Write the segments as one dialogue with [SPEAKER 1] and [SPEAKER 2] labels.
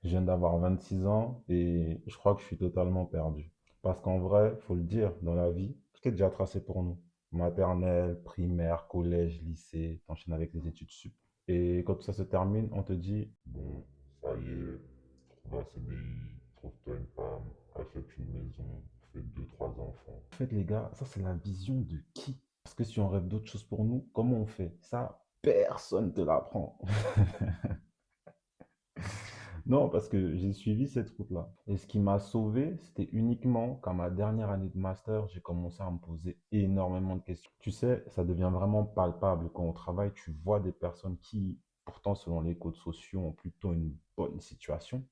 [SPEAKER 1] Je viens d'avoir 26 ans et je crois que je suis totalement perdu. Parce qu'en vrai, faut le dire, dans la vie, tout est déjà tracé pour nous. Maternelle, primaire, collège, lycée, t'enchaînes avec les études sup. Et quand tout ça se termine, on te dit,
[SPEAKER 2] Bon, ça y est, trouve un CDI, trouve-toi une femme, achète une maison, fais deux, trois enfants.
[SPEAKER 1] en fait les gars, ça c'est la vision de qui? Parce que si on rêve d'autre chose pour nous, comment on fait? Ça, personne te l'apprend. Non, parce que j'ai suivi cette route-là. Et ce qui m'a sauvé, c'était uniquement qu'à ma dernière année de master, j'ai commencé à me poser énormément de questions. Tu sais, ça devient vraiment palpable quand on travaille. Tu vois des personnes qui, pourtant, selon les codes sociaux, ont plutôt une bonne situation,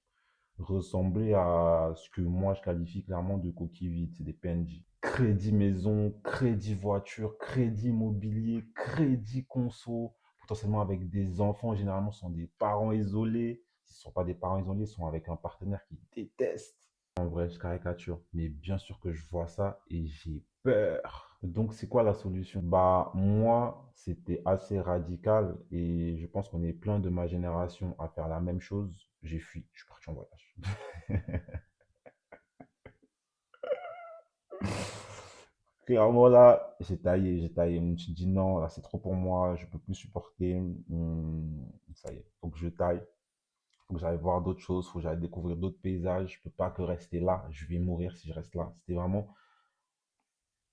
[SPEAKER 1] ressembler à ce que moi je qualifie clairement de coquilles vides, c'est des PNJ. Crédit maison, crédit voiture, crédit immobilier, crédit conso, potentiellement avec des enfants, généralement ce sont des parents isolés. Si ce ne sont pas des parents isolés, ils sont avec un partenaire qui déteste. En vrai, je caricature, mais bien sûr que je vois ça et j'ai peur. Donc, c'est quoi la solution? Bah, moi, c'était assez radical et je pense qu'on est plein de ma génération à faire la même chose. J'ai fui, je suis parti en voyage. Clairement, là, j'ai taillé. Je me suis dit non, là, c'est trop pour moi, je peux plus supporter. Ça y est, faut que je taille, faut que j'aille voir d'autres choses, faut que j'aille découvrir d'autres paysages. Je peux pas que rester là, je vais mourir si je reste là. C'était vraiment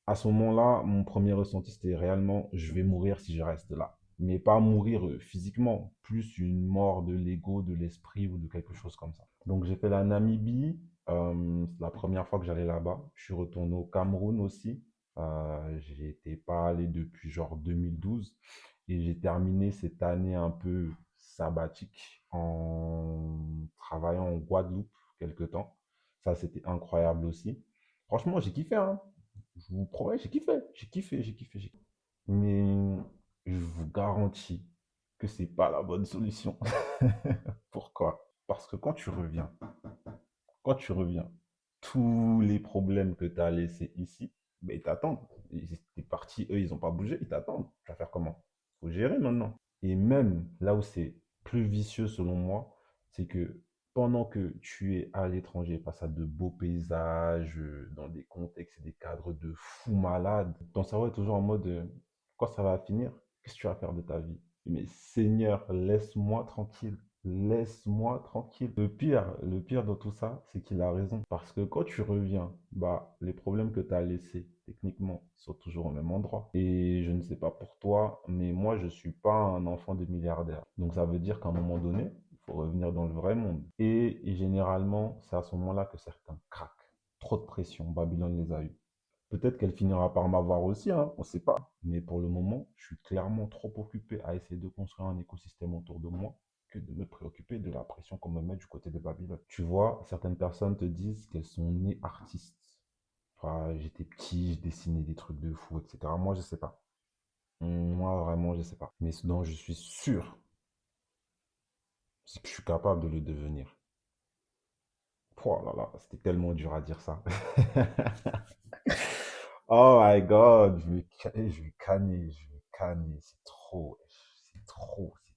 [SPEAKER 1] à ce moment-là, mon premier ressenti, c'était réellement, je vais mourir si je reste là. Mais pas mourir physiquement, plus une mort de l'ego, de l'esprit ou de quelque chose comme ça. Donc j'ai fait la Namibie, c'est la première fois que j'allais là-bas. Je suis retourné au Cameroun aussi. J'y étais pas allé depuis genre 2012. Et j'ai terminé cette année un peu sabbatique en travaillant en Guadeloupe quelque temps. Ça, c'était incroyable aussi. Franchement, j'ai kiffé, hein. Je vous promets, j'ai kiffé, j'ai kiffé, j'ai kiffé, j'ai kiffé. Mais je vous garantis que c'est pas la bonne solution. Pourquoi? Parce que quand tu reviens, tous les problèmes que tu as laissés ici, ben, ils t'attendent. Ils étaient partis, eux, ils n'ont pas bougé, ils t'attendent. Tu vas faire comment? Faut gérer maintenant. Et même là où c'est plus vicieux selon moi, c'est que pendant que tu es à l'étranger, face à de beaux paysages, dans des contextes et des cadres de fous malades, ton cerveau est toujours en mode quand ça va finir, qu'est-ce que tu vas faire de ta vie? Mais Seigneur, laisse-moi tranquille. Laisse-moi tranquille. Le pire dans tout ça, c'est qu'il a raison. Parce que quand tu reviens, bah, les problèmes que tu as laissés, techniquement, sont toujours au même endroit. Et je ne sais pas pour toi, mais moi, je suis pas un enfant de milliardaire. Donc ça veut dire qu'à un moment donné, il faut revenir dans le vrai monde. Et généralement, c'est à ce moment-là que certains craquent. Trop de pression, Babylone les a eus. Peut-être qu'elle finira par m'avoir aussi, hein, on ne sait pas. Mais pour le moment, je suis clairement trop occupé à essayer de construire un écosystème autour de moi que de me préoccuper de la pression qu'on me met du côté de Babylone. Tu vois, certaines personnes te disent qu'elles sont nées artistes. Enfin, j'étais petit, je dessinais des trucs de fou, etc. Moi, je sais pas. Moi, vraiment, je sais pas. Mais ce dont je suis sûr, c'est que je suis capable de le devenir. Oh là là, c'était tellement dur à dire ça. Oh my God, je vais canner, c'est trop, c'est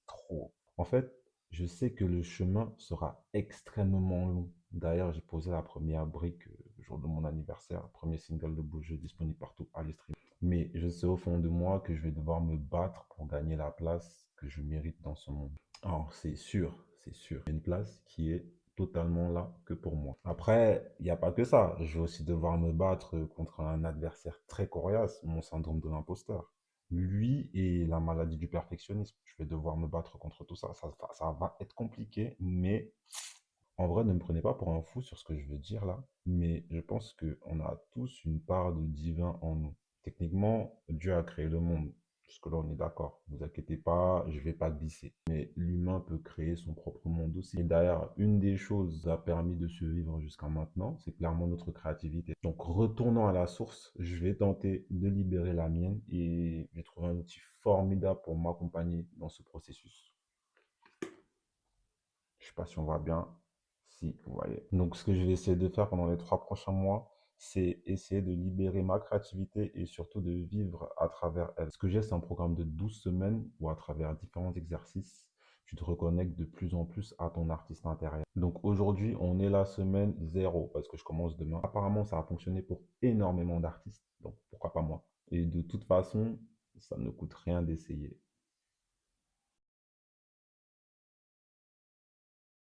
[SPEAKER 1] trop. En fait, je sais que le chemin sera extrêmement long. D'ailleurs, j'ai posé la première brique le jour de mon anniversaire, premier single de Beau Jeu disponible partout à stream. Mais je sais au fond de moi que je vais devoir me battre pour gagner la place que je mérite dans ce monde. Alors, c'est sûr, c'est sûr. Une place qui est totalement là que pour moi. Après, il n'y a pas que ça. Je vais aussi devoir me battre contre un adversaire très coriace, mon syndrome de l'imposteur. Lui et la maladie du perfectionnisme. Je vais devoir me battre contre tout ça. Ça va être compliqué, mais en vrai, ne me prenez pas pour un fou sur ce que je veux dire là. Mais je pense qu'on a tous une part de divin en nous. Techniquement, Dieu a créé le monde. Jusque-là, on est d'accord. Ne vous inquiétez pas, je ne vais pas glisser. Mais l'humain peut créer son propre monde aussi. Et d'ailleurs, une des choses qui a permis de survivre jusqu'à maintenant, c'est clairement notre créativité. Donc, retournons à la source. Je vais tenter de libérer la mienne et j'ai trouvé un outil formidable pour m'accompagner dans ce processus. Je sais pas si on voit bien. Si, vous voyez. Donc, ce que je vais essayer de faire pendant les 3 prochains mois, c'est essayer de libérer ma créativité et surtout de vivre à travers elle. Ce que j'ai, c'est un programme de 12 semaines où à travers différents exercices, tu te reconnectes de plus en plus à ton artiste intérieur. Donc aujourd'hui, on est la semaine 0 parce que je commence demain. Apparemment, ça a fonctionné pour énormément d'artistes, donc pourquoi pas moi. Et de toute façon, ça ne coûte rien d'essayer.